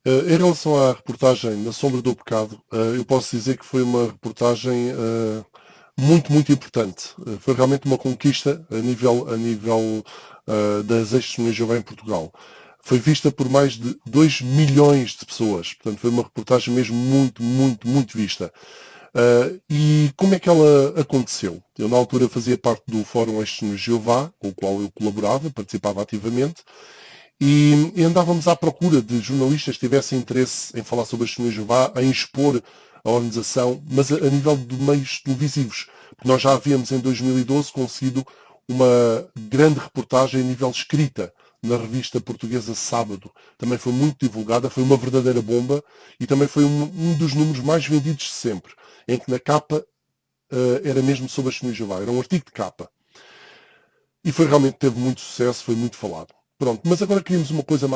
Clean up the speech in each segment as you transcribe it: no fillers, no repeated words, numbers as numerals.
Em relação à reportagem Na Sombra do Pecado, eu posso dizer que foi uma reportagem muito, muito importante. Foi realmente uma conquista a nível das ex-testemunhas de Jeová em Portugal. Foi vista por mais de 2 milhões de pessoas. Portanto, foi uma reportagem mesmo muito, muito, muito vista. E como é que ela aconteceu? Eu, na altura, fazia parte do Fórum Ex-Testemunhas de Jeová, com o qual eu colaborava, participava ativamente, e andávamos à procura de jornalistas que tivessem interesse em falar sobre as testemunhas de Jeová, em expor a organização, mas a nível de meios televisivos. Porque nós já havíamos, em 2012, conseguido uma grande reportagem a nível escrita na revista portuguesa Sábado. Também foi muito divulgada, foi uma verdadeira bomba e também foi um dos números mais vendidos de sempre, em que na capa era mesmo sobre as testemunhas de Jeová. Era um artigo de capa. E foi realmente, teve muito sucesso, foi muito falado. Pronto, mas agora queríamos uma coisa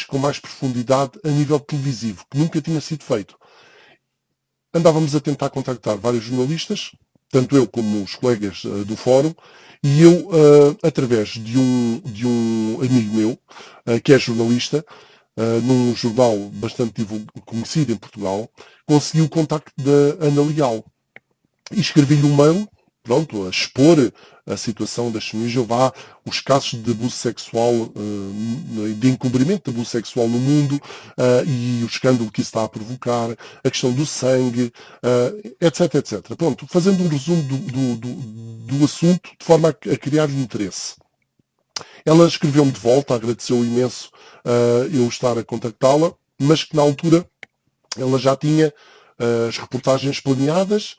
com mais profundidade a nível televisivo, que nunca tinha sido feito. Andávamos a tentar contactar vários jornalistas, tanto eu como os colegas do fórum, e eu, através de um amigo meu, que é jornalista, num jornal bastante conhecido em Portugal, consegui o contacto da Ana Leal. E escrevi-lhe um mail, pronto, a expor a situação das testemunhas de Jeová, os casos de abuso sexual, de encobrimento de abuso sexual no mundo, e o escândalo que isso está a provocar, a questão do sangue, etc, etc. Pronto, fazendo um resumo do assunto de forma a criar interesse. Ela escreveu-me de volta, agradeceu imenso eu estar a contactá-la, mas que na altura ela já tinha as reportagens planeadas,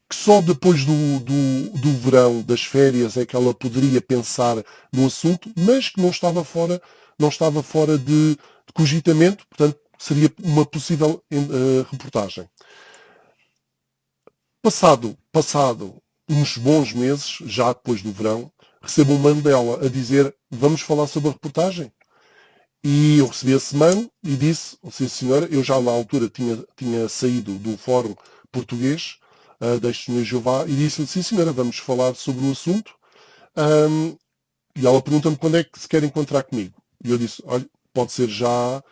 que só depois do verão, das férias, é que ela poderia pensar no assunto, mas que não estava fora de cogitamento, portanto, seria uma possível reportagem. Passado uns bons meses, já depois do verão, recebo um mail dela a dizer: vamos falar sobre a reportagem? E eu recebi esse mail e disse: sim senhora, eu já na altura tinha saído do fórum português da Testemunhas de Jeová e disse-lhe: sim senhora, vamos falar sobre o assunto. Ahm, e ela pergunta-me quando é que se quer encontrar comigo. E eu disse: olha, pode ser já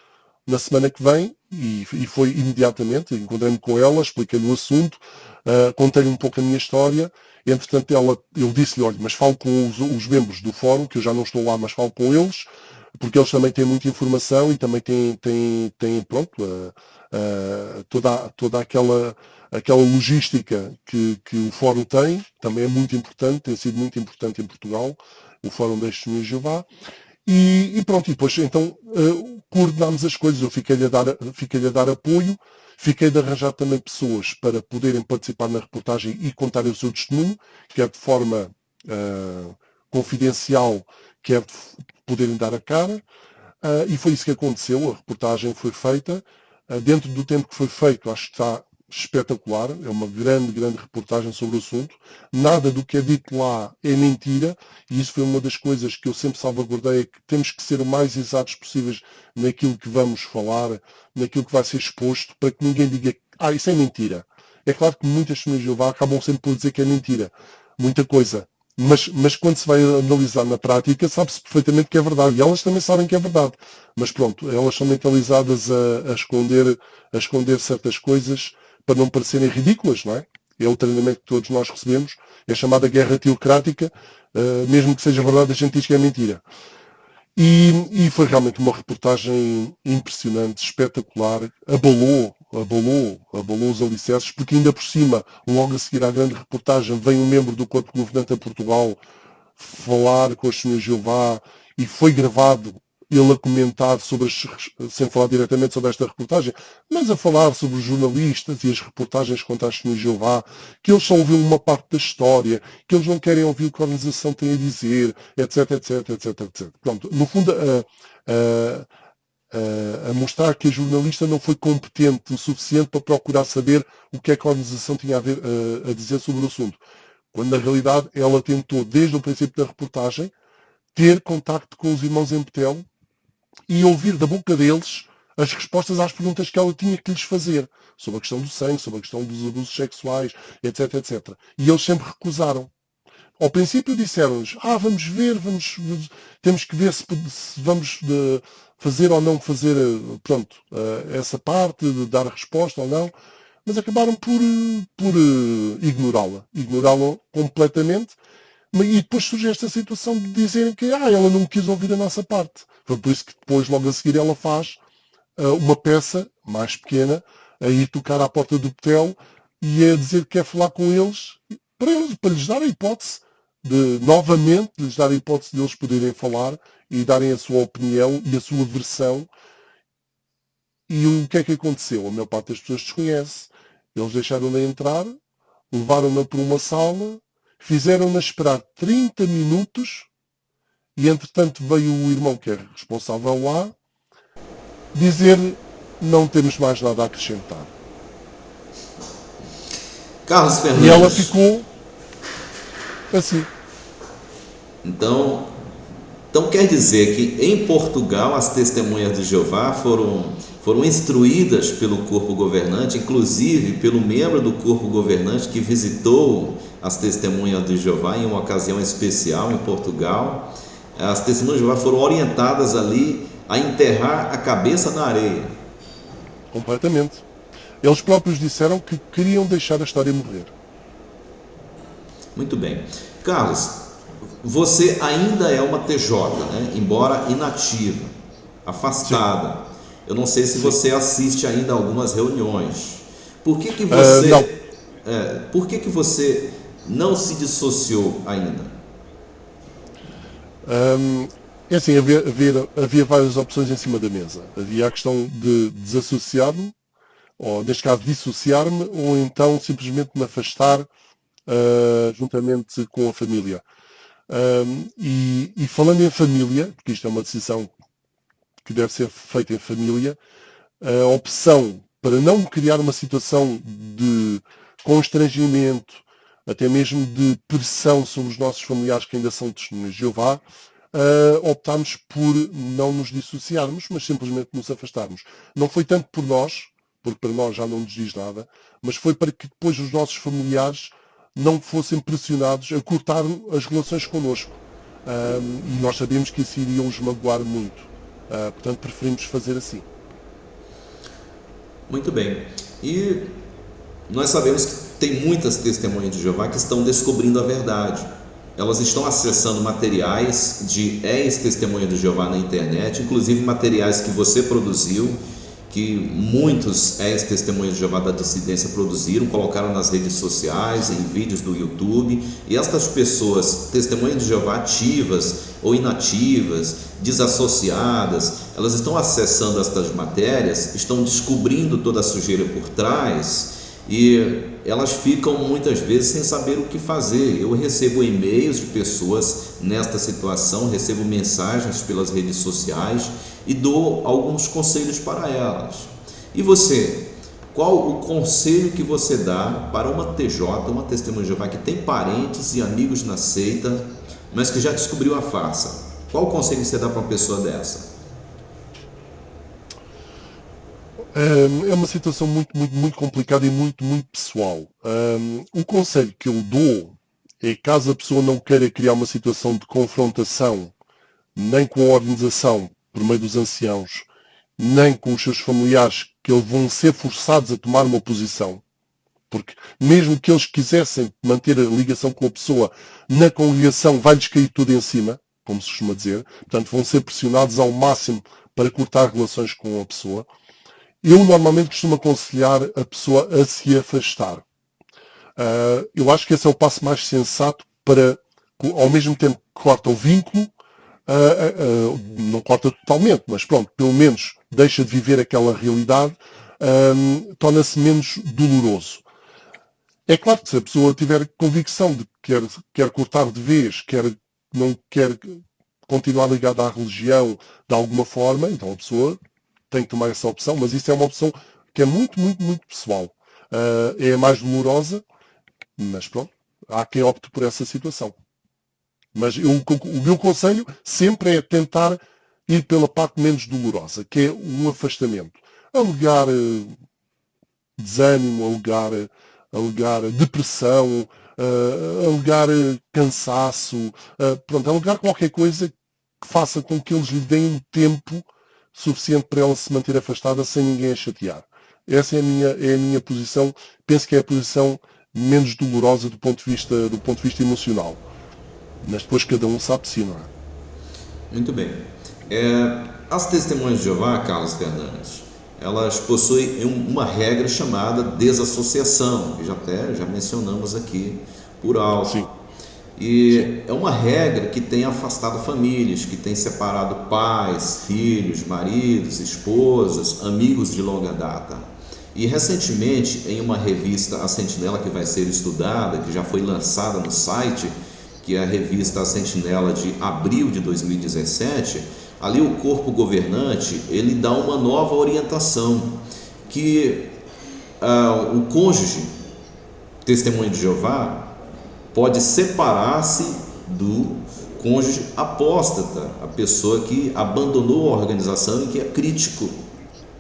na semana que vem. E foi imediatamente, encontrei-me com ela, expliquei-lhe o assunto, contei-lhe um pouco a minha história. Entretanto, eu disse-lhe: olha, mas falo com os membros do fórum, que eu já não estou lá, mas falo com eles, porque eles também têm muita informação e também têm pronto, toda aquela logística que o fórum tem, também é muito importante, tem sido muito importante em Portugal, o Fórum das Testemunhas de Jeová. E pronto, e depois então coordenámos as coisas, eu fiquei-lhe a dar apoio, fiquei de arranjar também pessoas para poderem participar na reportagem e contarem o seu testemunho, quer de forma confidencial, quer de poderem dar a cara. E foi isso que aconteceu, a reportagem foi feita. Dentro do tempo que foi feito, acho que está espetacular, é uma grande, grande reportagem sobre o assunto. Nada do que é dito lá é mentira, e isso foi uma das coisas que eu sempre salvaguardei, é que temos que ser o mais exatos possíveis naquilo que vamos falar, naquilo que vai ser exposto, para que ninguém diga: isso é mentira. É claro que muitas testemunhas de Jeová acabam sempre por dizer que é mentira. Muita coisa. Mas quando se vai analisar na prática, sabe-se perfeitamente que é verdade. E elas também sabem que é verdade. Mas pronto, elas são mentalizadas a esconder certas coisas para não parecerem ridículas, não é? É o treinamento que todos nós recebemos. É a chamada guerra teocrática. Mesmo que seja verdade, a gente diz que é mentira. E foi realmente uma reportagem impressionante, espetacular, abalou os alicerces, porque ainda por cima, logo a seguir à grande reportagem, vem um membro do Corpo Governante a Portugal falar com as senhoras Jeová, e foi gravado ele a comentar sem falar diretamente sobre esta reportagem, mas a falar sobre os jornalistas e as reportagens contra as senhoras Jeová, que eles só ouviram uma parte da história, que eles não querem ouvir o que a organização tem a dizer, etc, etc, etc, etc. Pronto, no fundo, a mostrar que a jornalista não foi competente o suficiente para procurar saber o que é que a organização tinha a dizer sobre o assunto. Quando, na realidade, ela tentou, desde o princípio da reportagem, ter contacto com os irmãos em Betel e ouvir da boca deles as respostas às perguntas que ela tinha que lhes fazer sobre a questão do sangue, sobre a questão dos abusos sexuais, etc, etc. E eles sempre recusaram. ao princípio disseram-nos, vamos ver, temos que ver se vamos fazer ou não fazer, pronto, essa parte, de dar a resposta ou não, mas acabaram por ignorá-la completamente, e depois surge esta situação de dizerem que ela não quis ouvir a nossa parte. Foi por isso que depois, logo a seguir, ela faz uma peça mais pequena, a ir tocar à porta do hotel e a dizer que quer falar com eles, para lhes dar a hipótese de, novamente, lhes dar a hipótese de eles poderem falar e darem a sua opinião e a sua versão. E o que é que aconteceu? A maior parte das pessoas desconhece. Eles deixaram-na entrar, levaram-na para uma sala, fizeram-na esperar 30 minutos e, entretanto, veio o irmão que é responsável lá dizer: não temos mais nada a acrescentar. Carlos Fernandes. E ela ficou assim. Então quer dizer que em Portugal as testemunhas de Jeová foram instruídas pelo corpo governante, inclusive pelo membro do corpo governante que visitou as testemunhas de Jeová em uma ocasião especial em Portugal. As testemunhas de Jeová foram orientadas ali a enterrar a cabeça na areia. Completamente. Eles próprios disseram que queriam deixar a história morrer. Muito bem. Carlos, você ainda é uma TJ, né? Embora inativa, afastada. Sim. Eu não sei se você assiste ainda a algumas reuniões. Por que você, não. Por que você não se dissociou ainda? É assim, havia várias opções em cima da mesa. Havia a questão de desassociar-me, ou neste caso dissociar-me, ou então simplesmente me afastar juntamente com a família. E falando em família, porque isto é uma decisão que deve ser feita em família, a opção para não criar uma situação de constrangimento, até mesmo de pressão sobre os nossos familiares que ainda são testemunhas de Jeová, optámos por não nos dissociarmos, mas simplesmente nos afastarmos. Não foi tanto por nós, porque para nós já não nos diz nada, mas foi para que depois os nossos familiares não fossem pressionados a cortar as relações connosco. E nós sabemos que isso iria os magoar muito. Portanto, preferimos fazer assim. Muito bem. E nós sabemos que tem muitas testemunhas de Jeová que estão descobrindo a verdade. Elas estão acessando materiais de ex-testemunha de Jeová na internet, inclusive materiais que você produziu, que muitos ex-testemunhas de Jeová da dissidência produziram, colocaram nas redes sociais, em vídeos do YouTube. E estas pessoas, testemunhas de Jeová ativas ou inativas, desassociadas, elas estão acessando estas matérias, estão descobrindo toda a sujeira por trás e elas ficam muitas vezes sem saber o que fazer. Eu recebo e-mails de pessoas nesta situação, recebo mensagens pelas redes sociais e dou alguns conselhos para elas. E você, qual o conselho que você dá para uma TJ, uma testemunha de Jeová que tem parentes e amigos na seita, mas que já descobriu a farsa? Qual o conselho que você dá para uma pessoa dessa? É uma situação muito complicada e muito pessoal. O conselho que eu dou é, caso a pessoa não queira criar uma situação de confrontação, nem com a organização por meio dos anciãos, nem com os seus familiares, que eles vão ser forçados a tomar uma posição, porque mesmo que eles quisessem manter a ligação com a pessoa, na congregação vai-lhes cair tudo em cima, como se costuma dizer. Portanto, vão ser pressionados ao máximo para cortar relações com a pessoa. Eu normalmente costumo aconselhar a pessoa a se afastar. Eu acho que esse é o passo mais sensato para, ao mesmo tempo que corta o vínculo, não corta totalmente, mas pronto, pelo menos deixa de viver aquela realidade, torna-se menos doloroso. É claro que se a pessoa tiver convicção de que quer cortar de vez, não quer continuar ligada à religião de alguma forma, então a pessoa tem que tomar essa opção, mas isso é uma opção que é muito pessoal. É a mais dolorosa, mas pronto, há quem opte por essa situação. Mas o meu conselho sempre é tentar ir pela parte menos dolorosa, que é um afastamento. Alegar desânimo, alegar depressão, alegar cansaço, pronto, alegar qualquer coisa que faça com que eles lhe deem um tempo suficiente para ela se manter afastada sem ninguém a chatear. Essa é a minha posição. Penso que é a posição menos dolorosa do ponto de vista emocional. Mas depois cada um sabe de si, não é? Muito bem. As testemunhas de Jeová, Carlos Fernandes, elas possuem uma regra chamada desassociação, que já mencionamos aqui por alto. Sim, sim. E é uma regra que tem afastado famílias, que tem separado pais, filhos, maridos, esposas, amigos de longa data. E recentemente, em uma revista, A Sentinela, que vai ser estudada, que já foi lançada no site, que é a revista A Sentinela de abril de 2017, ali o corpo governante ele dá uma nova orientação, que o cônjuge testemunha de Jeová pode separar-se do cônjuge apóstata, a pessoa que abandonou a organização e que é crítico,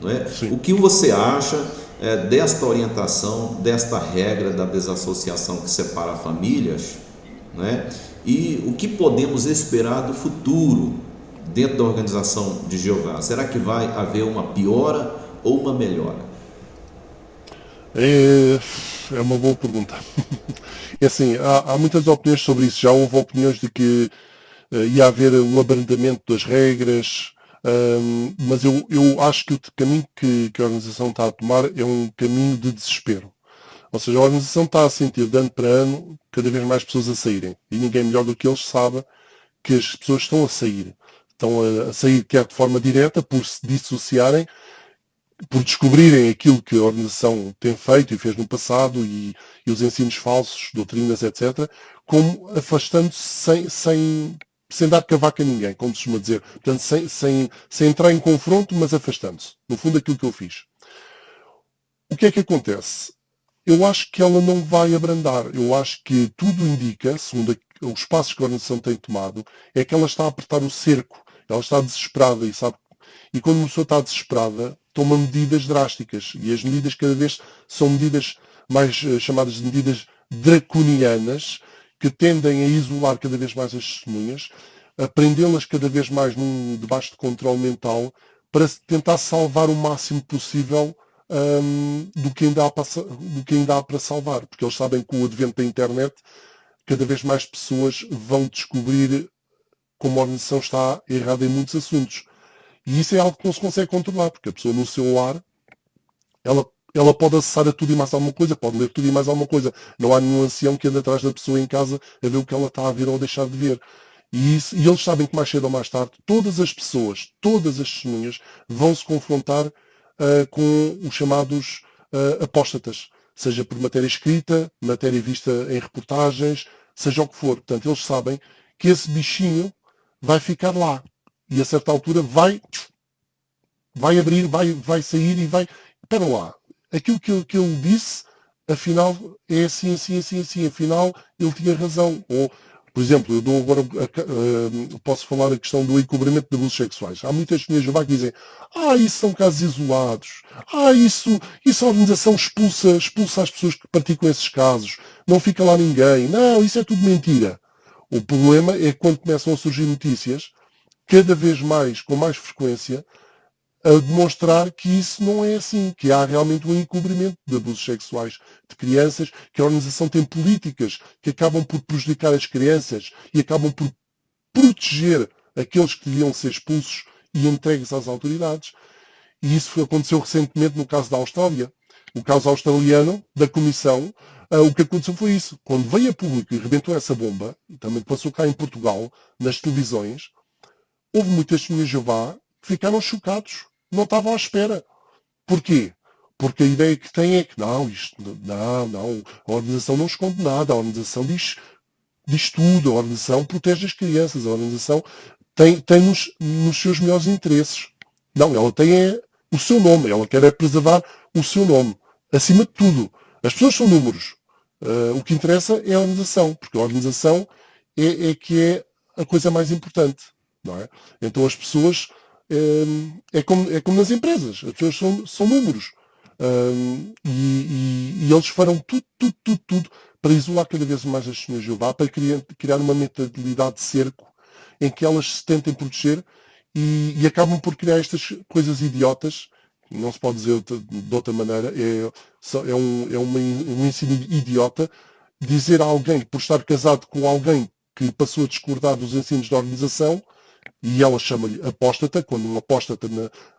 não é? Sim. O que você acha desta orientação, desta regra da desassociação que separa famílias, não é? E o que podemos esperar do futuro dentro da organização de Jeová? Será que vai haver uma piora ou uma melhora? É uma boa pergunta. É assim, há muitas opiniões sobre isso. Já houve opiniões de que ia haver um abrandamento das regras, mas eu acho que o caminho que a organização está a tomar é um caminho de desespero. Ou seja, a organização está a sentir, de ano para ano, cada vez mais pessoas a saírem. E ninguém melhor do que eles sabe que as pessoas estão a sair. Estão a sair quer de forma direta, por se dissociarem, por descobrirem aquilo que a organização tem feito e fez no passado e os ensinos falsos, doutrinas, etc., como afastando-se sem dar cavaco a ninguém, como se costuma dizer. Portanto, sem entrar em confronto, mas afastando-se. No fundo, aquilo que eu fiz. O que é que acontece? Eu acho que ela não vai abrandar. Eu acho que tudo indica, segundo os passos que a organização tem tomado, é que ela está a apertar o cerco. Ela está desesperada e sabe. E quando uma pessoa está desesperada, toma medidas drásticas. E as medidas cada vez são medidas mais chamadas de medidas draconianas, que tendem a isolar cada vez mais as testemunhas, a prendê-las cada vez mais debaixo de controle mental, para tentar salvar o máximo possível do que ainda há para salvar. Porque eles sabem que com o advento da internet, cada vez mais pessoas vão descobrir como a organização está errada em muitos assuntos. E isso é algo que não se consegue controlar, porque a pessoa no celular, ela pode acessar a tudo e mais alguma coisa, pode ler tudo e mais alguma coisa. Não há nenhum ancião que ande atrás da pessoa em casa a ver o que ela está a ver ou a deixar de ver. E eles sabem que mais cedo ou mais tarde, todas as pessoas, todas as testemunhas, vão se confrontar com os chamados apóstatas. Seja por matéria escrita, matéria vista em reportagens, seja o que for. Portanto, eles sabem que esse bichinho vai ficar lá. E a certa altura vai abrir, vai sair e vai. Espera lá. Aquilo que ele disse, afinal, é assim, assim, assim, assim. Afinal, ele tinha razão. Ou, por exemplo, eu dou agora, posso falar a questão do encobrimento de abusos sexuais. Há muitas testemunhas de Jeová que dizem: isso são casos isolados. Isso a organização expulsa as pessoas que praticam esses casos. Não fica lá ninguém. Não, isso é tudo mentira. O problema é que quando começam a surgir notícias, cada vez mais, com mais frequência, a demonstrar que isso não é assim, que há realmente um encobrimento de abusos sexuais de crianças, que a organização tem políticas que acabam por prejudicar as crianças e acabam por proteger aqueles que deviam ser expulsos e entregues às autoridades. E isso aconteceu recentemente no caso da Austrália. O caso australiano, da Comissão, o que aconteceu foi isso. Quando veio a público e rebentou essa bomba, também passou cá em Portugal, nas televisões, houve muitas testemunhas de Jeová que ficaram chocados. Não estavam à espera. Porquê? Porque a ideia que têm é que não, a organização não esconde nada, a organização diz tudo, a organização protege as crianças, a organização tem nos seus melhores interesses. Não, ela tem o seu nome, ela quer preservar o seu nome. Acima de tudo. As pessoas são números. O que interessa é a organização, porque a organização é que é a coisa mais importante. Não é? Então as pessoas é como nas empresas, as pessoas são números, e eles farão tudo para isolar cada vez mais as testemunhas de Jeová, para criar uma mentalidade de cerco em que elas se tentem proteger e acabam por criar estas coisas idiotas, não se pode dizer de outra maneira, um ensino idiota, dizer a alguém, por estar casado com alguém que passou a discordar dos ensinos da organização, e ela chama-lhe apóstata, quando um apóstata,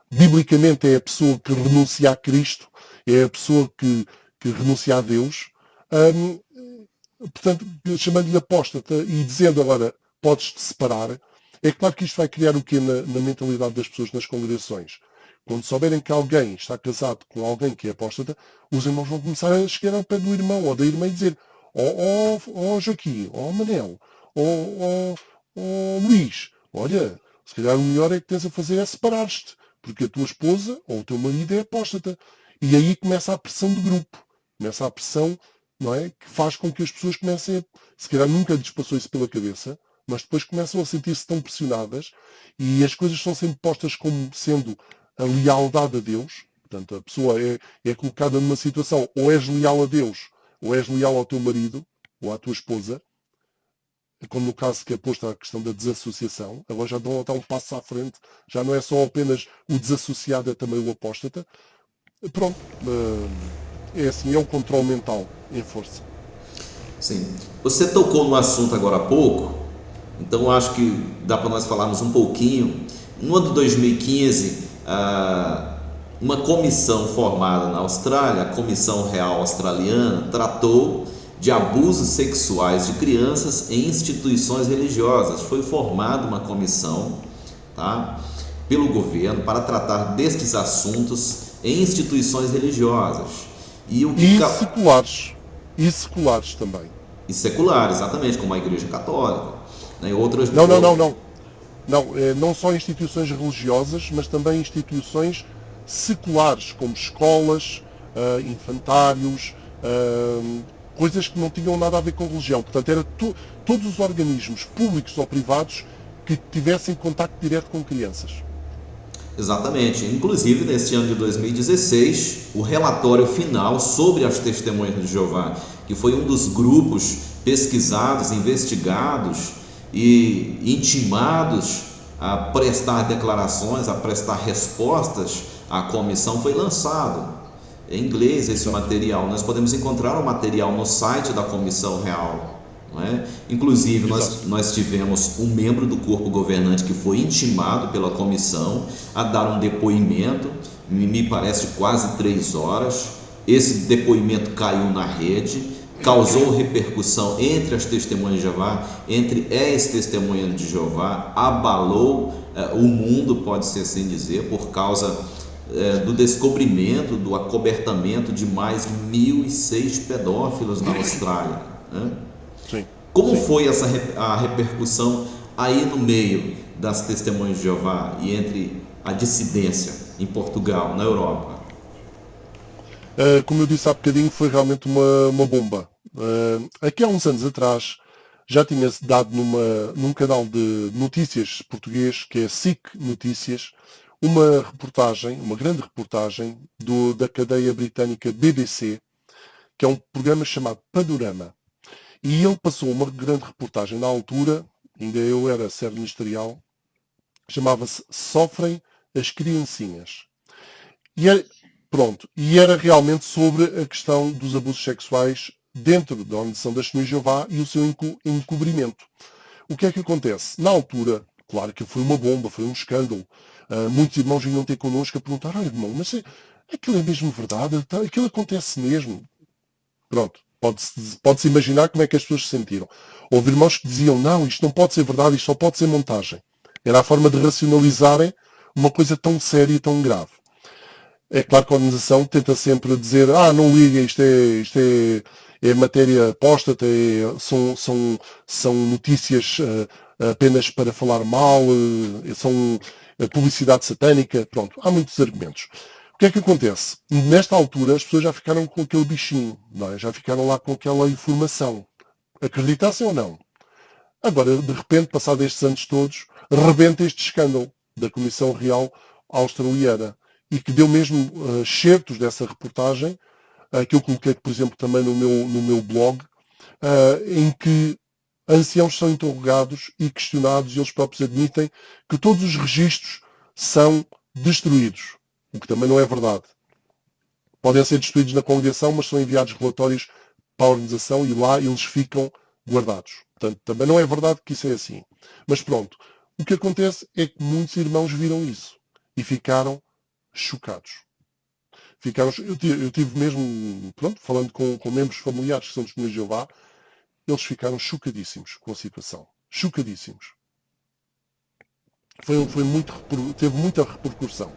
biblicamente, é a pessoa que renuncia a Cristo, é a pessoa que renuncia a Deus, portanto, chamando-lhe apóstata e dizendo agora, podes-te separar, é claro que isto vai criar o quê na mentalidade das pessoas nas congregações? Quando souberem que alguém está casado com alguém que é apóstata, os irmãos vão começar a chegar ao pé do irmão ou da irmã e dizer: Joaquim, Manel, Luís, olha, se calhar o melhor é que tens a fazer é separar-te, porque a tua esposa ou o teu marido é apóstata. E aí começa a pressão do grupo, começa a pressão, não é? Que faz com que as pessoas comecem a, se calhar nunca lhes passou isso pela cabeça, mas depois começam a sentir-se tão pressionadas e as coisas são sempre postas como sendo a lealdade a Deus. Portanto, a pessoa é colocada numa situação, ou és leal a Deus, ou és leal ao teu marido, ou à tua esposa, como no caso que é posta a questão da desassociação. Agora já dão um passo à frente, já não é só apenas o desassociado, é também o apóstata. Pronto, é assim, é um controle mental em força. Sim. Você tocou no assunto agora há pouco, então acho que dá para nós falarmos um pouquinho. No ano de 2015, uma comissão formada na Austrália, a Comissão Real Australiana, tratou de abusos sexuais de crianças em instituições religiosas. Foi formada uma comissão, tá, pelo governo para tratar destes assuntos em instituições religiosas. E seculares. E seculares também. E seculares, exatamente, como a Igreja Católica. Né, outras... Não. Não só instituições religiosas, mas também instituições seculares, como escolas, infantários, coisas que não tinham nada a ver com religião. Portanto, era todos os organismos públicos ou privados que tivessem contacto direto com crianças. Exatamente. Inclusive, neste ano de 2016, o relatório final sobre as Testemunhas de Jeová, que foi um dos grupos pesquisados, investigados e intimados a prestar declarações, a prestar respostas à comissão, foi lançado em inglês esse material. Nós podemos encontrar o material no site da Comissão Real, não é? Inclusive nós tivemos um membro do corpo governante que foi intimado pela comissão a dar um depoimento, me parece quase 3 horas. Esse depoimento caiu na rede, causou repercussão entre as testemunhas de Jeová, entre ex-testemunhas de Jeová, abalou o mundo, pode-se assim dizer, por causa do descobrimento, do acobertamento de mais de 1.006 pedófilos na Austrália, né? Sim. Como foi a repercussão aí no meio das testemunhas de Jeová e entre a dissidência em Portugal, na Europa? Como eu disse há bocadinho, foi realmente uma bomba. Aqui há uns anos atrás já tinha-se dado num canal de notícias português, que é SIC Notícias, uma grande reportagem da cadeia britânica BBC, que é um programa chamado Panorama. E ele passou uma grande reportagem na altura, ainda eu era servo ministerial, chamava-se Sofrem as Criancinhas. E era realmente sobre a questão dos abusos sexuais dentro da Organização das Testemunhas de Jeová e o seu encobrimento. O que é que acontece? Na altura, claro que foi uma bomba, foi um escândalo. Muitos irmãos vinham ter connosco a perguntar: olha, irmão, mas aquilo é mesmo verdade? Aquilo acontece mesmo? Pronto, pode-se imaginar como é que as pessoas se sentiram. Houve irmãos que diziam: não, isto não pode ser verdade, isto só pode ser montagem. Era a forma de racionalizarem uma coisa tão séria e tão grave. É claro que a organização tenta sempre dizer: não liga, isto é matéria apóstata, são notícias apenas para falar mal, são publicidade satânica. Pronto, há muitos argumentos. O que é que acontece? Nesta altura as pessoas já ficaram com aquele bichinho, não é? Já ficaram lá com aquela informação. Acreditassem ou não? Agora, de repente, passados estes anos todos, rebenta este escândalo da Comissão Real Australiana e que deu mesmo excertos dessa reportagem, que eu coloquei, por exemplo, também no meu blog, em que anciãos são interrogados e questionados, e eles próprios admitem que todos os registros são destruídos, o que também não é verdade. Podem ser destruídos na congregação, mas são enviados relatórios para a organização e lá eles ficam guardados. Portanto, também não é verdade que isso é assim. Mas pronto, o que acontece é que muitos irmãos viram isso e ficaram chocados. Eu tive mesmo, pronto, falando com membros familiares que são testemunhas de Jeová, eles ficaram chocadíssimos com a situação. Chocadíssimos. Teve muita repercussão.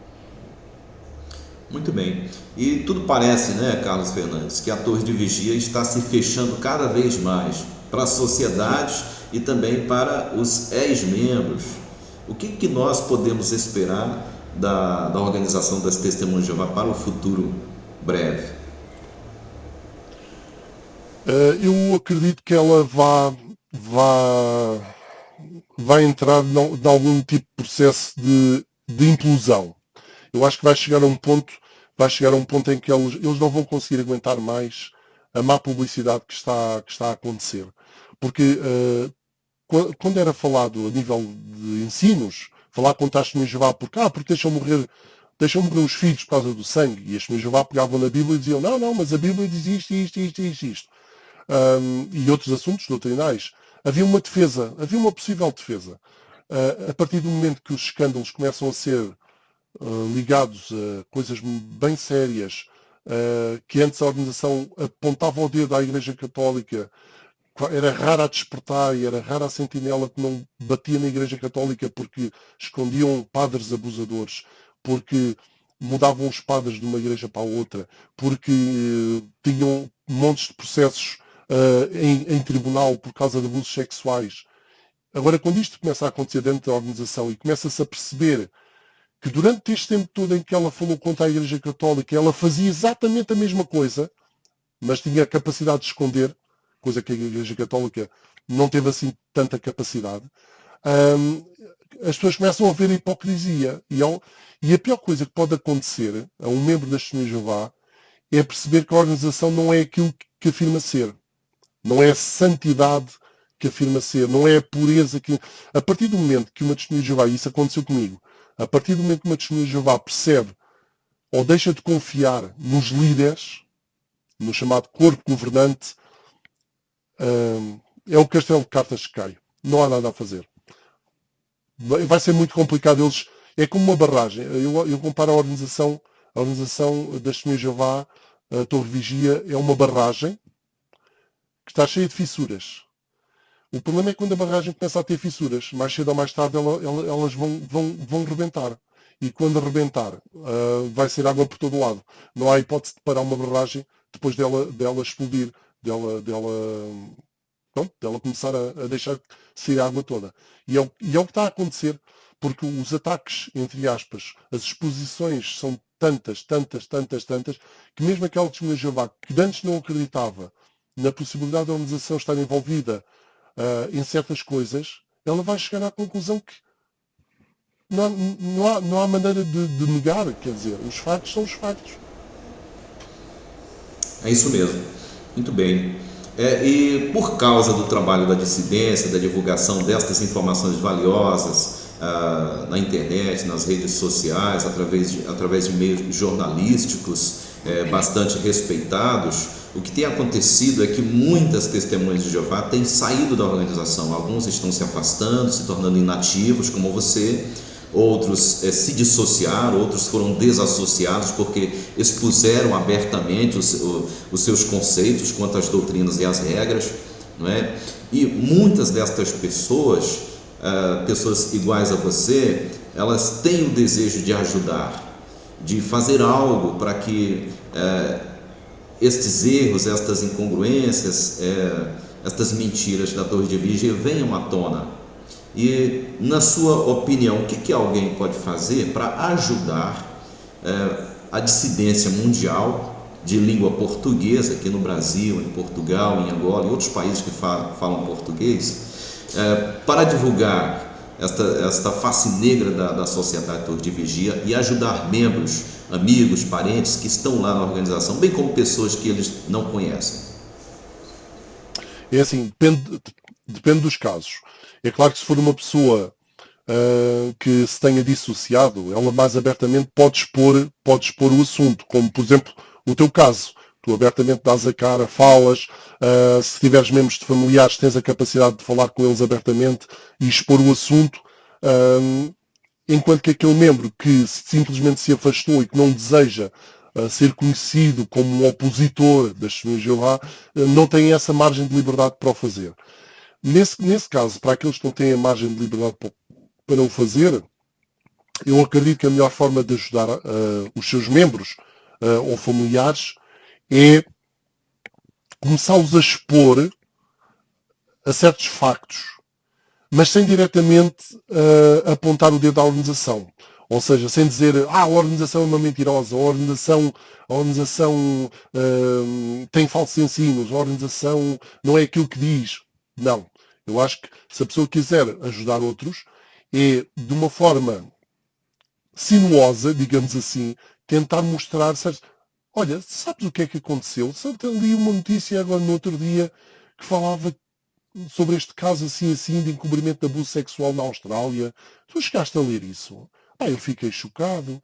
Muito bem. E tudo parece, né, Carlos Fernandes, que a torre de vigia está se fechando cada vez mais para a sociedade e também para os ex-membros. O que nós podemos esperar da organização das Testemunhas de Jeová para o futuro breve? Eu acredito que ela vai entrar em algum tipo de processo de implosão. Eu acho que vai chegar a um ponto em que eles não vão conseguir aguentar mais a má publicidade que está a acontecer. Porque quando era falado a nível de ensinos, falar com testemunhas de Jeová porque deixam morrer os filhos por causa do sangue, e as testemunhas de Jeová pegavam na Bíblia e diziam, não, mas a Bíblia diz isto. E outros assuntos doutrinais. Havia uma possível defesa. A partir do momento que os escândalos começam a ser ligados a coisas bem sérias, que antes a organização apontava o dedo à Igreja Católica, era rara a despertar e era rara a sentinela que não batia na Igreja Católica porque escondiam padres abusadores, porque mudavam os padres de uma igreja para a outra, porque tinham montes de processos em tribunal por causa de abusos sexuais. Agora, quando isto começa a acontecer dentro da organização e começa-se a perceber que durante este tempo todo em que ela falou contra a Igreja Católica, ela fazia exatamente a mesma coisa, mas tinha a capacidade de esconder, coisa que a Igreja Católica não teve assim tanta capacidade, as pessoas começam a ver a hipocrisia. E a pior coisa que pode acontecer a um membro das Testemunhas de Jeová é perceber que a organização não é aquilo que afirma ser. Não é a santidade que afirma ser, não é a pureza que... A partir do momento que uma Testemunha de Jeová, e isso aconteceu comigo, a partir do momento que uma Testemunha de Jeová percebe ou deixa de confiar nos líderes, no chamado corpo governante, é o castelo de cartas que cai. Não há nada a fazer. Vai ser muito complicado. É como uma barragem. Eu comparo a organização das Testemunhas de Jeová, a Torre Vigia, é uma barragem que está cheia de fissuras. O problema é quando a barragem começa a ter fissuras. Mais cedo ou mais tarde elas vão rebentar. E quando rebentar, vai ser água por todo lado. Não há hipótese de parar uma barragem depois dela explodir, dela começar a deixar sair a água toda. E é o que está a acontecer, porque os ataques, entre aspas, as exposições são tantas, que mesmo aquela Testemunha de Jeová que antes não acreditava na possibilidade da organização estar envolvida em certas coisas, ela vai chegar à conclusão que não há maneira de negar, quer dizer, os factos são os factos. É isso mesmo. Muito bem. E por causa do trabalho da dissidência, da divulgação destas informações valiosas na internet, nas redes sociais, através de meios jornalísticos bastante respeitados, o que tem acontecido é que muitas testemunhas de Jeová têm saído da organização. Alguns estão se afastando, se tornando inativos, como você. Outros se dissociaram, outros foram desassociados porque expuseram abertamente os seus conceitos quanto às doutrinas e às regras, não é? E muitas destas pessoas, pessoas iguais a você, elas têm o desejo de ajudar, de fazer algo para que estes erros, estas incongruências, estas mentiras da Torre de Vigia venham à tona. E, na sua opinião, o que alguém pode fazer para ajudar a dissidência mundial de língua portuguesa, aqui no Brasil, em Portugal, em Angola e outros países que falam português, para divulgar esta face negra da sociedade Torre de Vigia e ajudar membros, amigos, parentes que estão lá na organização, bem como pessoas que eles não conhecem? É assim, depende dos casos. É claro que se for uma pessoa que se tenha dissociado, ela mais abertamente pode expor o assunto, como por exemplo o teu caso. Tu abertamente dás a cara, falas, se tiveres membros de familiares tens a capacidade de falar com eles abertamente e expor o assunto, enquanto que aquele membro que simplesmente se afastou e que não deseja ser conhecido como um opositor das Testemunhas de Jeová, não tem essa margem de liberdade para o fazer. Nesse caso, para aqueles que não têm a margem de liberdade para o fazer, eu acredito que a melhor forma de ajudar os seus membros ou familiares é começá-los a expor a certos factos, mas sem diretamente apontar o dedo à organização. Ou seja, sem dizer, a organização é uma mentirosa, a organização tem falsos ensinos, a organização não é aquilo que diz. Não. Eu acho que se a pessoa quiser ajudar outros, é de uma forma sinuosa, digamos assim, tentar mostrar, olha, sabes o que é que aconteceu? Eu li uma notícia agora no outro dia que falava sobre este caso assim de encobrimento de abuso sexual na Austrália. Tu chegaste a ler isso? Eu fiquei chocado.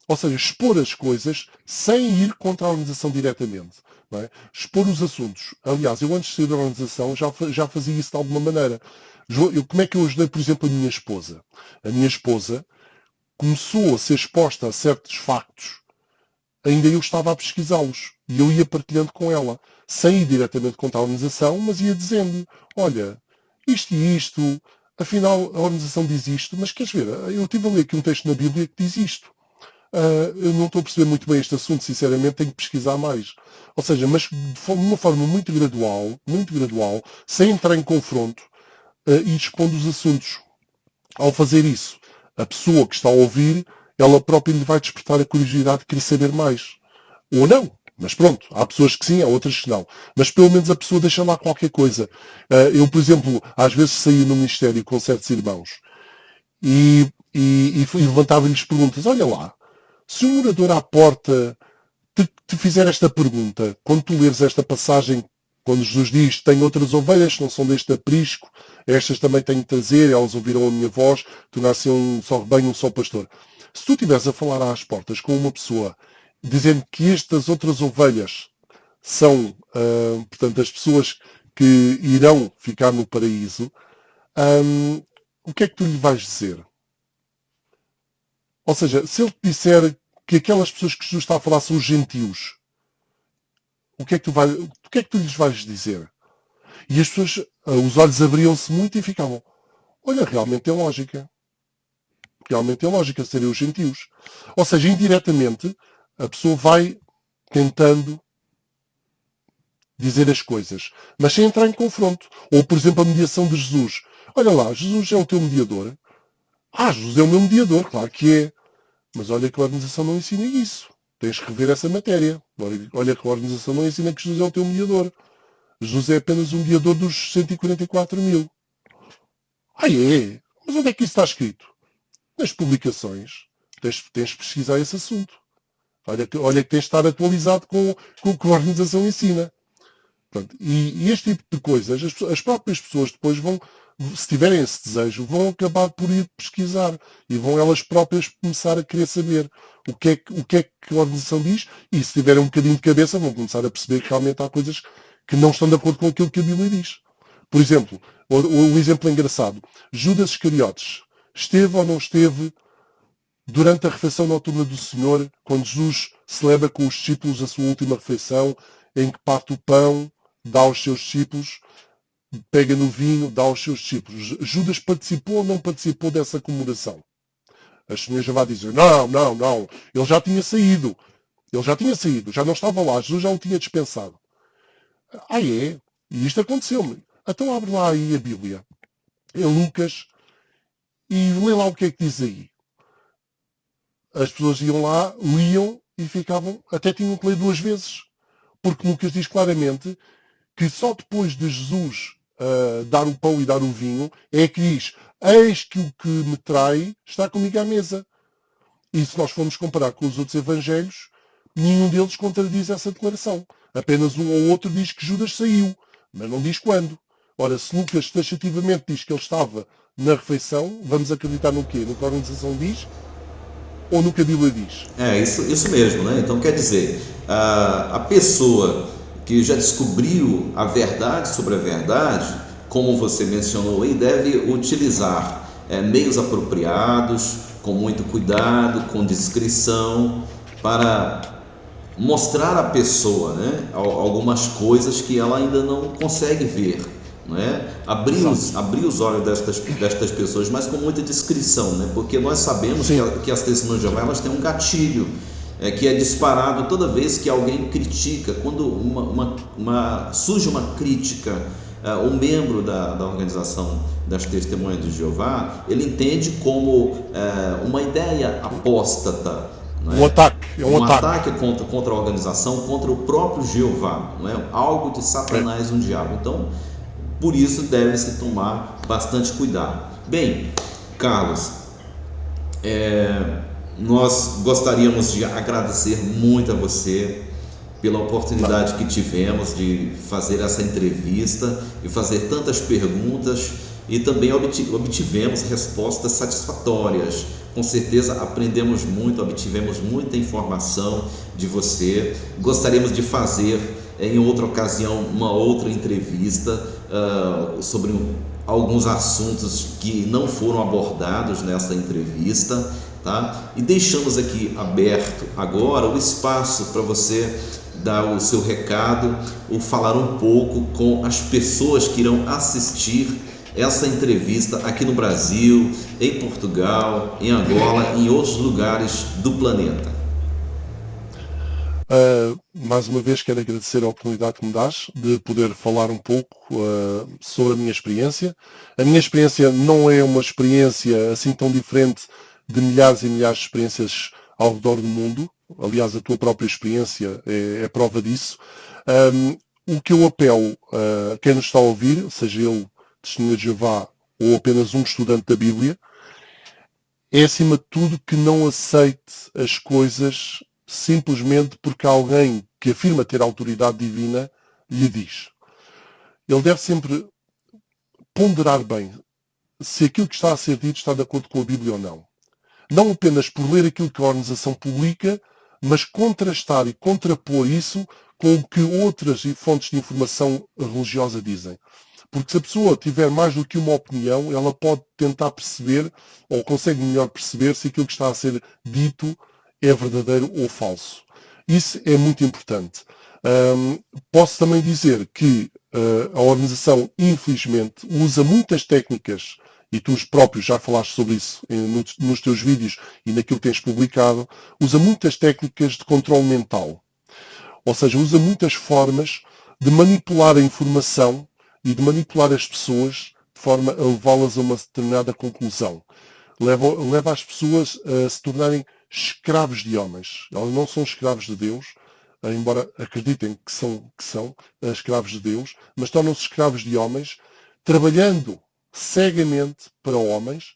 Ou seja, expor as coisas sem ir contra a organização diretamente. Não é? Expor os assuntos. Aliás, eu antes de sair da organização já fazia isso de alguma maneira. Como é que eu ajudei, por exemplo, a minha esposa? A minha esposa começou a ser exposta a certos factos, ainda eu estava a pesquisá-los. E eu ia partilhando com ela, sem ir diretamente contra a organização, mas ia dizendo, olha, isto e isto, afinal a organização diz isto, mas queres ver, eu estive a ler aqui um texto na Bíblia que diz isto. Eu não estou a perceber muito bem este assunto, sinceramente, tenho que pesquisar mais. Ou seja, mas de uma forma muito gradual, sem entrar em confronto, e expondo os assuntos. Ao fazer isso, a pessoa que está a ouvir, ela própria lhe vai despertar a curiosidade de querer saber mais. Ou não. Mas pronto, há pessoas que sim, há outras que não. Mas pelo menos a pessoa deixa lá qualquer coisa. Eu, por exemplo, às vezes saía no ministério com certos irmãos e levantava-lhes perguntas. Olha lá, se um morador à porta te fizer esta pergunta, quando tu leres esta passagem, quando Jesus diz, tenho outras ovelhas que não são deste aprisco, estas também tenho de trazer, elas ouviram a minha voz, tornar-se um só rebanho, um só pastor. Se tu estiveres a falar às portas com uma pessoa, dizendo que estas outras ovelhas são, portanto, as pessoas que irão ficar no paraíso, o que é que tu lhe vais dizer? Ou seja, se ele te disser que aquelas pessoas que Jesus está a falar são os gentios, o que é que tu lhes vais dizer? E as pessoas, os olhos abriam-se muito e ficavam, olha, realmente tem lógica. Realmente tem lógica serem os gentios. Ou seja, indiretamente, a pessoa vai tentando dizer as coisas, mas sem entrar em confronto. Ou, por exemplo, a mediação de Jesus. Olha lá, Jesus é o teu mediador. Jesus é o meu mediador, claro que é. Mas olha que a organização não ensina isso. Tens que rever essa matéria. Olha que a organização não ensina que Jesus é o teu mediador. Jesus é apenas um mediador dos 144 mil. É? Mas onde é que isso está escrito? Nas publicações. Tens de pesquisar esse assunto. Olha que tens de estar atualizado com o que a organização ensina. Portanto, e este tipo de coisas, as próprias pessoas depois vão, se tiverem esse desejo, vão acabar por ir pesquisar e vão elas próprias começar a querer saber o que é que a organização diz, e se tiverem um bocadinho de cabeça vão começar a perceber que realmente há coisas que não estão de acordo com aquilo que a Bíblia diz. Por exemplo, um exemplo engraçado, Judas Iscariotes esteve ou não esteve durante a refeição noturna do Senhor, quando Jesus celebra com os discípulos a sua última refeição, em que parte o pão, dá aos seus discípulos, pega no vinho, dá aos seus discípulos. Judas participou ou não participou dessa comemoração? As senhoras já vai dizer, não, ele já tinha saído, já não estava lá, Jesus já o tinha dispensado. É? E isto aconteceu-me. Então abre lá aí a Bíblia, em Lucas, e lê lá o que é que diz aí. As pessoas iam lá, liam e ficavam, até tinham que ler 2 vezes. Porque Lucas diz claramente que só depois de Jesus dar o pão e dar o vinho é que diz, eis que o que me trai está comigo à mesa. E se nós formos comparar com os outros evangelhos, nenhum deles contradiz essa declaração. Apenas um ou outro diz que Judas saiu. mas não diz quando. Ora, se Lucas taxativamente diz que ele estava na refeição, vamos acreditar no quê? No que a organização diz ou no que a Bíblia diz? Isso mesmo, né? Então quer dizer, a pessoa que já descobriu a verdade sobre a verdade, como você mencionou aí, deve utilizar meios apropriados, com muito cuidado, com discrição, para mostrar à pessoa, né, algumas coisas que ela ainda não consegue ver, não é? Abrir os olhos destas pessoas, mas com muita discrição, né? Porque nós sabemos que as testemunhas de Jeová, elas têm um gatilho que é disparado toda vez que alguém critica, quando surge uma crítica, o membro da organização das testemunhas de Jeová, ele entende como uma ideia apóstata, um ataque, um ataque contra a organização, contra o próprio Jeová, não é? Algo de Satanás, um diabo. Então, por isso deve-se tomar bastante cuidado. Bem, Carlos, nós gostaríamos de agradecer muito a você pela oportunidade que tivemos de fazer essa entrevista e fazer tantas perguntas, e também obtivemos respostas satisfatórias. Com certeza aprendemos muito, obtivemos muita informação de você. Gostaríamos de fazer em outra ocasião uma outra entrevista sobre alguns assuntos que não foram abordados nessa entrevista, tá? E deixamos aqui aberto agora o espaço para você dar o seu recado ou falar um pouco com as pessoas que irão assistir essa entrevista aqui no Brasil, em Portugal, em Angola, em outros lugares do planeta. Mais uma vez quero agradecer a oportunidade que me dás de poder falar um pouco sobre a minha experiência. A minha experiência não é uma experiência assim tão diferente de milhares e milhares de experiências ao redor do mundo. Aliás, a tua própria experiência é prova disso. O que eu apelo a quem nos está a ouvir, seja ele testemunha de Jeová ou apenas um estudante da Bíblia, é acima de tudo que não aceite as coisas simplesmente porque alguém que afirma ter autoridade divina lhe diz. Ele deve sempre ponderar bem se aquilo que está a ser dito está de acordo com a Bíblia ou não. Não apenas por ler aquilo que a organização publica, mas contrastar e contrapor isso com o que outras fontes de informação religiosa dizem. Porque se a pessoa tiver mais do que uma opinião, ela pode tentar perceber, ou consegue melhor perceber, se aquilo que está a ser dito é verdadeiro ou falso. Isso é muito importante. Posso também dizer que a organização, infelizmente, usa muitas técnicas, e tu próprios já falaste sobre isso nos teus vídeos e naquilo que tens publicado, usa muitas técnicas de controle mental. Ou seja, usa muitas formas de manipular a informação e de manipular as pessoas de forma a levá-las a uma determinada conclusão. Leva as pessoas a se tornarem escravos de homens. Elas não são escravos de Deus, embora acreditem que são escravos de Deus, mas tornam-se escravos de homens, trabalhando cegamente para homens,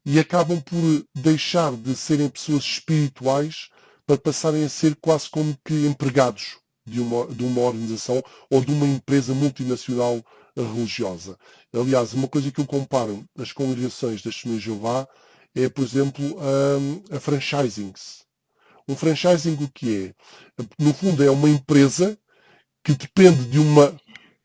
e acabam por deixar de serem pessoas espirituais para passarem a ser quase como que empregados de uma organização ou de uma empresa multinacional religiosa. Aliás, uma coisa que eu comparo as congregações das Testemunhas de Jeová é, por exemplo, a franchisings. Um franchising o que é? No fundo é uma empresa que depende de uma...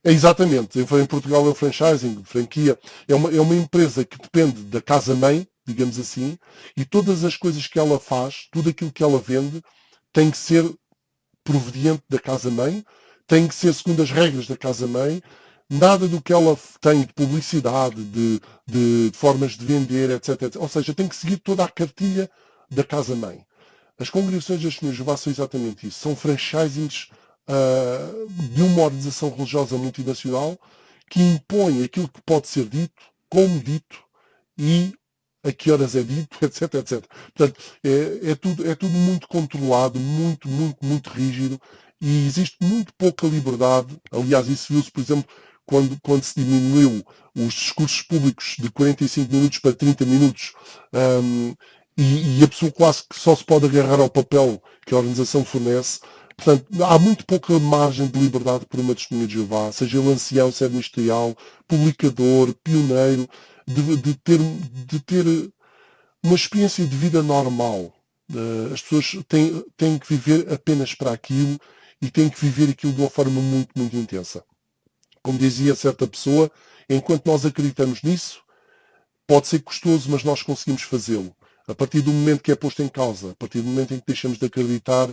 Exatamente, em Portugal é o franchising, franquia. É uma empresa que depende da casa-mãe, digamos assim, e todas as coisas que ela faz, tudo aquilo que ela vende, tem que ser proveniente da casa-mãe, tem que ser segundo as regras da casa-mãe. Nada do que ela tem de publicidade, de formas de vender, etc. Ou seja, tem que seguir toda a cartilha da casa-mãe. As congregações das Testemunhas de Jeová são exatamente isso. São franchisings de uma organização religiosa multinacional que impõe aquilo que pode ser dito, como dito e a que horas é dito, etc, etc. Portanto, é tudo muito controlado, muito, muito, muito rígido, e existe muito pouca liberdade. Aliás, isso viu-se, por exemplo, quando se diminuiu os discursos públicos de 45 minutos para 30 minutos, e a pessoa quase que só se pode agarrar ao papel que a organização fornece. Portanto, há muito pouca margem de liberdade para uma testemunha de Jeová, seja ele ancião, servo ministerial, publicador, pioneiro, de ter uma experiência de vida normal. As pessoas têm que viver apenas para aquilo e têm que viver aquilo de uma forma muito, muito intensa. Como dizia certa pessoa, enquanto nós acreditamos nisso, pode ser custoso, mas nós conseguimos fazê-lo. A partir do momento que é posto em causa, a partir do momento em que deixamos de acreditar,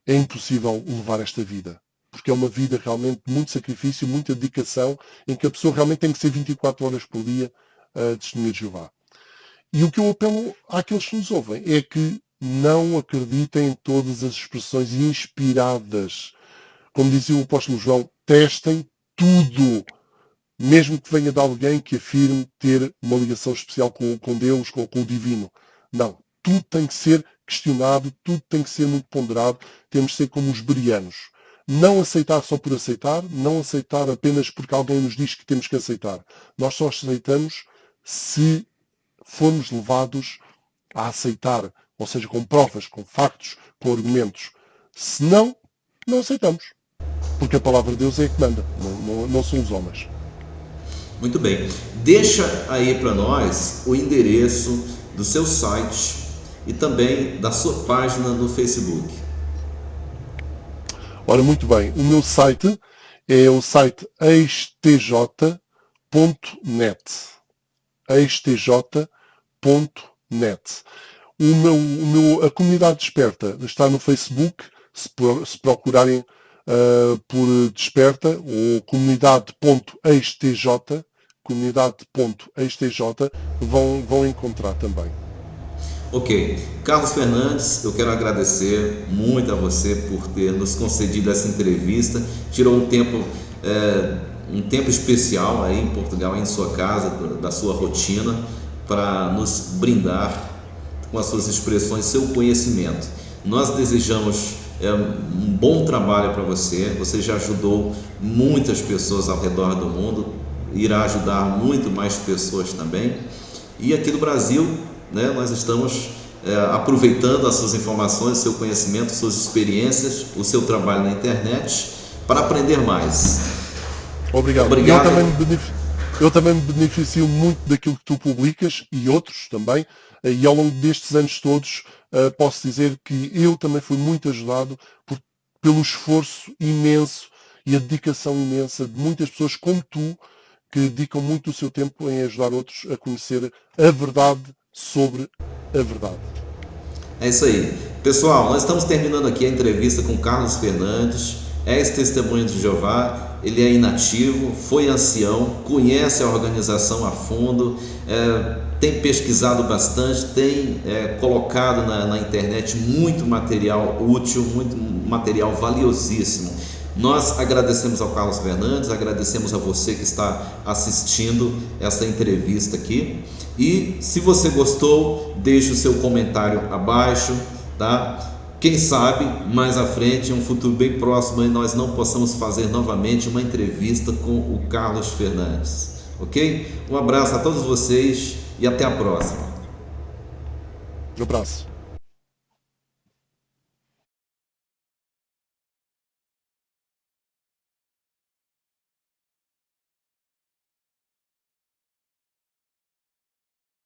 é impossível levar esta vida. Porque é uma vida realmente de muito sacrifício, muita dedicação, em que a pessoa realmente tem que ser 24 horas por dia testemunha de Jeová. E o que eu apelo àqueles que nos ouvem é que não acreditem em todas as expressões inspiradas. Como dizia o apóstolo João, testem tudo. Mesmo que venha de alguém que afirme ter uma ligação especial com Deus, com o divino. Não. Tudo tem que ser questionado, tudo tem que ser muito ponderado. Temos de ser como os bereanos. Não aceitar só por aceitar, não aceitar apenas porque alguém nos diz que temos que aceitar. Nós só aceitamos se formos levados a aceitar, ou seja, com provas, com factos, com argumentos. Se não, não aceitamos. Porque a palavra de Deus é a que manda, não são os homens. Muito bem. Deixa aí para nós o endereço do seu site e também da sua página no Facebook. Ora, muito bem. O meu site é o site extj.net. extj.net. A comunidade Desperta está no Facebook, se procurarem por Desperta, ou comunidade.extj, vão encontrar também. Ok. Carlos Fernandes, eu quero agradecer muito a você por ter nos concedido essa entrevista. Tirou um tempo especial aí em Portugal, em sua casa, da sua rotina, para nos brindar com as suas expressões, seu conhecimento. Nós desejamos um bom trabalho para você. Você já ajudou muitas pessoas ao redor do mundo, irá ajudar muito mais pessoas também. E aqui no Brasil, né, nós estamos aproveitando as suas informações, seu conhecimento, suas experiências, o seu trabalho na internet para aprender mais. Obrigado. Eu também me beneficio muito daquilo que tu publicas e outros também, e ao longo destes anos todos posso dizer que eu também fui muito ajudado pelo esforço imenso e a dedicação imensa de muitas pessoas como tu, que dedicam muito o seu tempo em ajudar outros a conhecer a verdade sobre a verdade. É isso aí. Pessoal, nós estamos terminando aqui a entrevista com Carlos Fernandes, ex-testemunha de Jeová. Ele é inativo, foi ancião, conhece a organização a fundo, tem pesquisado bastante, tem colocado na internet muito material útil, muito material valiosíssimo. Nós agradecemos ao Carlos Fernandes, agradecemos a você que está assistindo essa entrevista aqui. E se você gostou, deixe o seu comentário abaixo, tá? Quem sabe, mais à frente, em um futuro bem próximo, nós não possamos fazer novamente uma entrevista com o Carlos Fernandes. Ok? Um abraço a todos vocês e até a próxima. Um abraço.